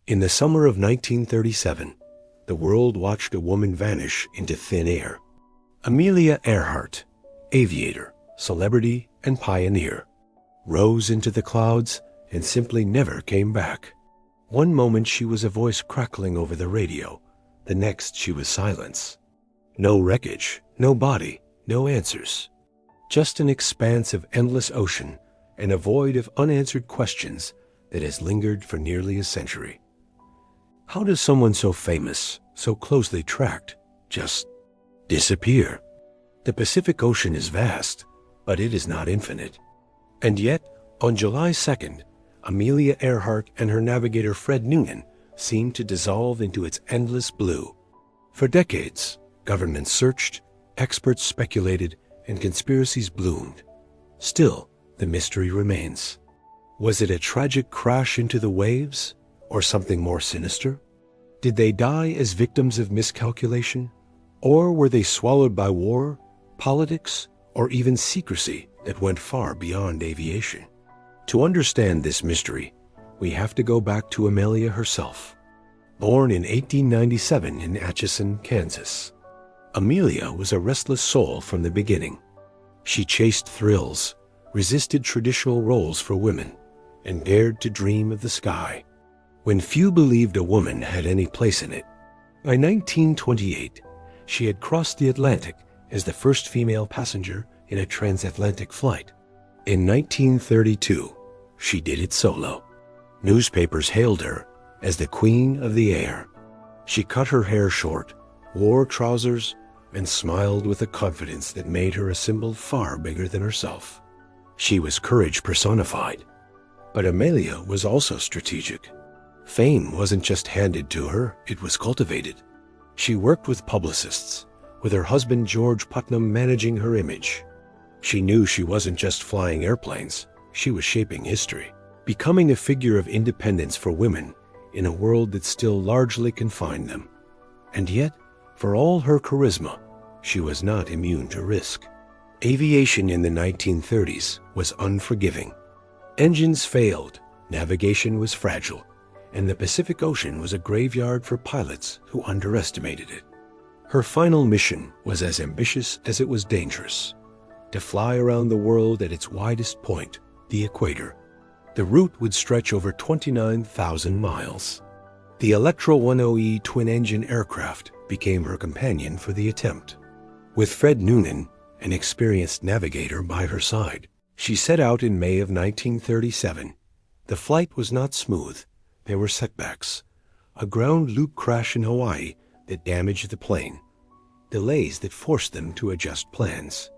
In the summer of 1937, the world watched a woman vanish into thin air. Amelia Earhart, aviator, celebrity, and pioneer, rose into the clouds and simply never came back. One moment she was a voice crackling over the radio, the next she was silence. No wreckage, no body, no answers. Just an expanse of endless ocean and a void of unanswered questions that has lingered for nearly a century. How does someone so famous, so closely tracked, just disappear? The Pacific Ocean is vast, but it is not infinite. And yet, on July 2nd, Amelia Earhart and her navigator Fred Noonan seemed to dissolve into its endless blue. For decades, governments searched, experts speculated, and conspiracies bloomed. Still, the mystery remains. Was it a tragic crash into the waves, or something more sinister? Did they die as victims of miscalculation? Or were they swallowed by war, politics, or even secrecy that went far beyond aviation? To understand this mystery, we have to go back to Amelia herself. Born in 1897 in Atchison, Kansas, Amelia was a restless soul from the beginning. She chased thrills, resisted traditional roles for women, and dared to dream of the sky when few believed a woman had any place in it. By 1928, she had crossed the Atlantic as the first female passenger in a transatlantic flight. In 1932, she did it solo. Newspapers hailed her as the Queen of the Air. She cut her hair short, wore trousers, and smiled with a confidence that made her a symbol far bigger than herself. She was courage personified. But Amelia was also strategic. Fame wasn't just handed to her, it was cultivated. She worked with publicists, with her husband George Putnam managing her image. She knew she wasn't just flying airplanes, she was shaping history, becoming a figure of independence for women in a world that still largely confined them. And yet, for all her charisma, she was not immune to risk. Aviation in the 1930s was unforgiving. Engines failed, navigation was fragile, and the Pacific Ocean was a graveyard for pilots who underestimated it. Her final mission was as ambitious as it was dangerous: to fly around the world at its widest point, the equator. The route would stretch over 29,000 miles. The Electra 10E twin-engine aircraft became her companion for the attempt. With Fred Noonan, an experienced navigator, by her side, she set out in May of 1937. The flight was not smooth. There were setbacks. A ground loop crash in Hawaii that damaged the plane. Delays that forced them to adjust plans.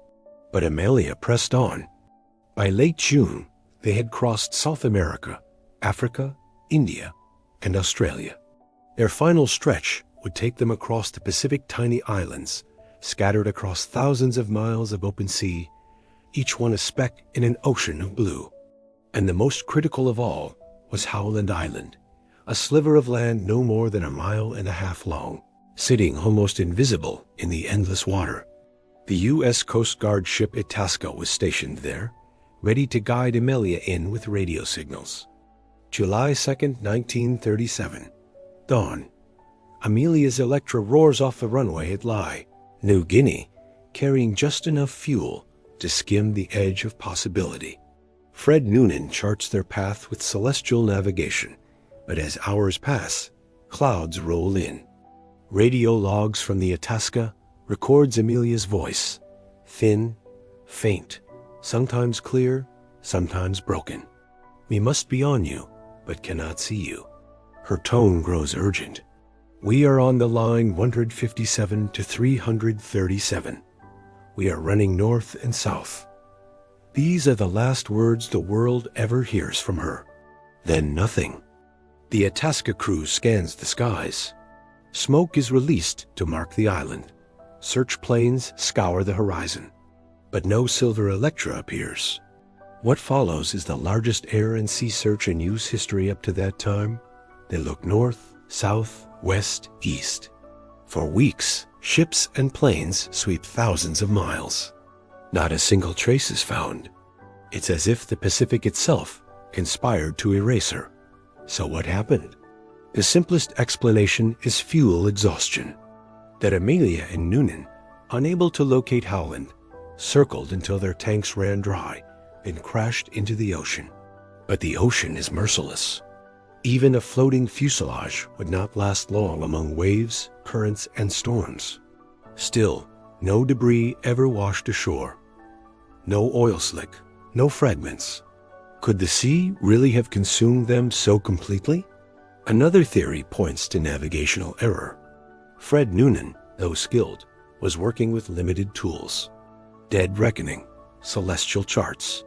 But Amelia pressed on. By late June, they had crossed South America, Africa, India, and Australia. Their final stretch would take them across the Pacific tiny islands, scattered across thousands of miles of open sea, each one a speck in an ocean of blue. And the most critical of all was Howland Island, a sliver of land no more than 1.5 miles long, sitting almost invisible in the endless water. The U.S. Coast Guard ship Itasca was stationed there, ready to guide Amelia in with radio signals. July 2nd, 1937. Dawn. Amelia's Electra roars off the runway at Lai, New Guinea, carrying just enough fuel to skim the edge of possibility. Fred Noonan charts their path with celestial navigation, but as hours pass, clouds roll in. Radio logs from the Itasca records Amelia's voice, thin, faint, sometimes clear, sometimes broken. "We must be on you, but cannot see you." Her tone grows urgent. "We are on the line 157 to 337. We are running north and south." These are the last words the world ever hears from her. Then nothing. The Itasca crew scans the skies. Smoke is released to mark the island. Search planes scour the horizon. But no silver Electra appears. What follows is the largest air and sea search in U.S. history up to that time. They look north, south, west, east. For weeks, ships and planes sweep thousands of miles. Not a single trace is found. It's as if the Pacific itself conspired to erase her. So what happened? The simplest explanation is fuel exhaustion. That Amelia and Noonan, unable to locate Howland, circled until their tanks ran dry and crashed into the ocean. But the ocean is merciless. Even a floating fuselage would not last long among waves, currents, and storms. Still, no debris ever washed ashore. No oil slick, no fragments. Could the sea really have consumed them so completely? Another theory points to navigational error. Fred Noonan, though skilled, was working with limited tools. Dead reckoning, celestial charts,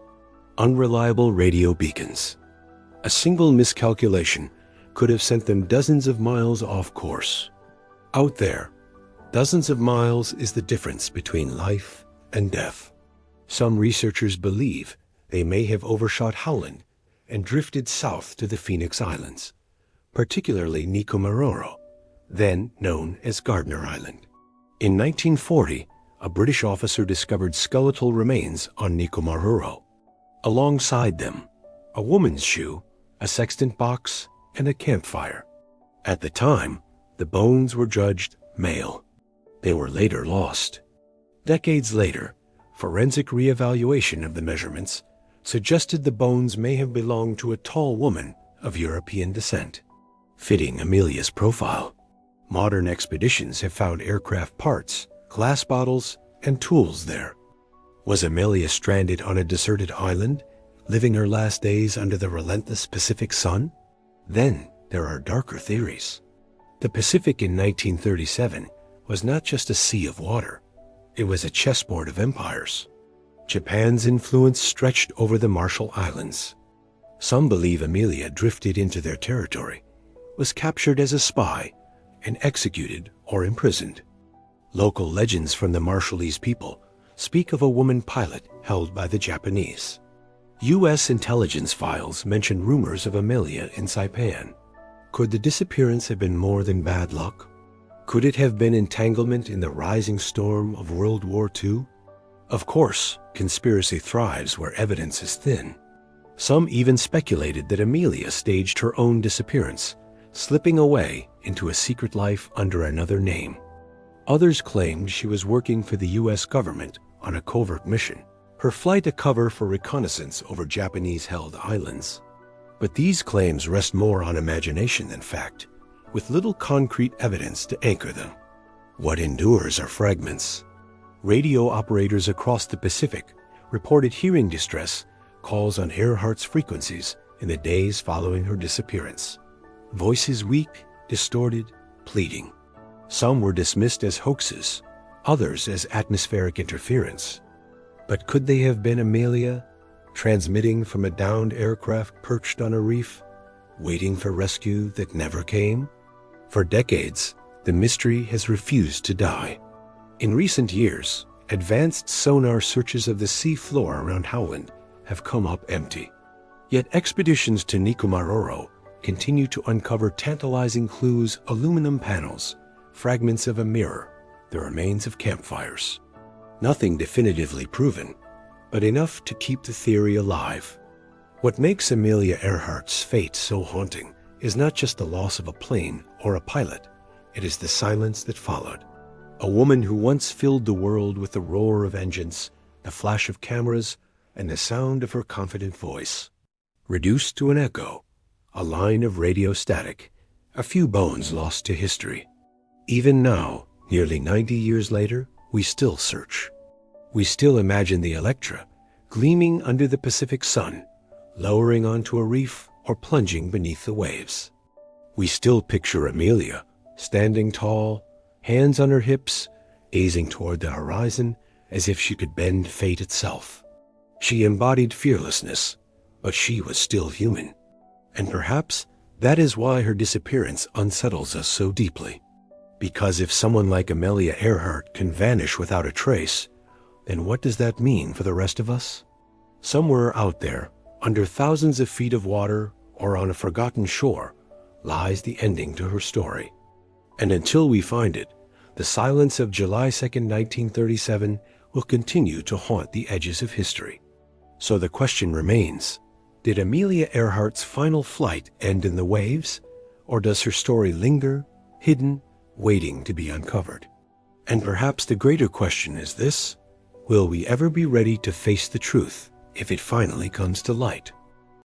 unreliable radio beacons. A single miscalculation could have sent them dozens of miles off course. Out there, dozens of miles is the difference between life and death. Some researchers believe they may have overshot Howland and drifted south to the Phoenix Islands, particularly Nikomaroro, then known as Gardner Island. In 1940, a British officer discovered skeletal remains on Nikomaroro. Alongside them, a woman's shoe, a sextant box, and a campfire. At the time, the bones were judged male. They were later lost. Decades later, forensic reevaluation of the measurements suggested the bones may have belonged to a tall woman of European descent, fitting Amelia's profile. Modern expeditions have found aircraft parts, glass bottles, and tools there. Was Amelia stranded on a deserted island, living her last days under the relentless Pacific sun? Then there are darker theories. The Pacific in 1937 was not just a sea of water. It was a chessboard of empires. Japan's influence stretched over the Marshall Islands. Some believe Amelia drifted into their territory, was captured as a spy, and executed or imprisoned. Local legends from the Marshallese people speak of a woman pilot held by the Japanese. U.S. intelligence files mention rumors of Amelia in Saipan. Could the disappearance have been more than bad luck? Could it have been entanglement in the rising storm of World War II? Of course, conspiracy thrives where evidence is thin. Some even speculated that Amelia staged her own disappearance, slipping away into a secret life under another name. Others claimed she was working for the U.S. government on a covert mission, her flight a cover for reconnaissance over Japanese-held islands. But these claims rest more on imagination than fact, with little concrete evidence to anchor them. What endures are fragments. Radio operators across the Pacific reported hearing distress calls on Earhart's frequencies in the days following her disappearance. Voices weak, distorted, pleading. Some were dismissed as hoaxes, others as atmospheric interference. But could they have been Amelia, transmitting from a downed aircraft perched on a reef, waiting for rescue that never came? For decades, the mystery has refused to die. In recent years, advanced sonar searches of the sea floor around Howland have come up empty. Yet expeditions to Nikomaroro continue to uncover tantalizing clues: aluminum panels, fragments of a mirror, the remains of campfires. Nothing definitively proven, but enough to keep the theory alive. What makes Amelia Earhart's fate so haunting is not just the loss of a plane or a pilot, it is the silence that followed. A woman who once filled the world with the roar of engines, the flash of cameras, and the sound of her confident voice. Reduced to an echo, a line of radio static, a few bones lost to history. Even now, nearly 90 years later, we still search. We still imagine the Electra gleaming under the Pacific sun, lowering onto a reef or plunging beneath the waves. We still picture Amelia, standing tall, hands on her hips, gazing toward the horizon as if she could bend fate itself. She embodied fearlessness, but she was still human. And perhaps that is why her disappearance unsettles us so deeply. Because if someone like Amelia Earhart can vanish without a trace, then what does that mean for the rest of us? Somewhere out there, under thousands of feet of water or on a forgotten shore, lies the ending to her story. And until we find it, the silence of July 2nd, 1937 will continue to haunt the edges of history. So the question remains, did Amelia Earhart's final flight end in the waves, Or does her story linger, hidden, waiting to be uncovered? And perhaps the greater question is this: will we ever be ready to face the truth if it finally comes to light?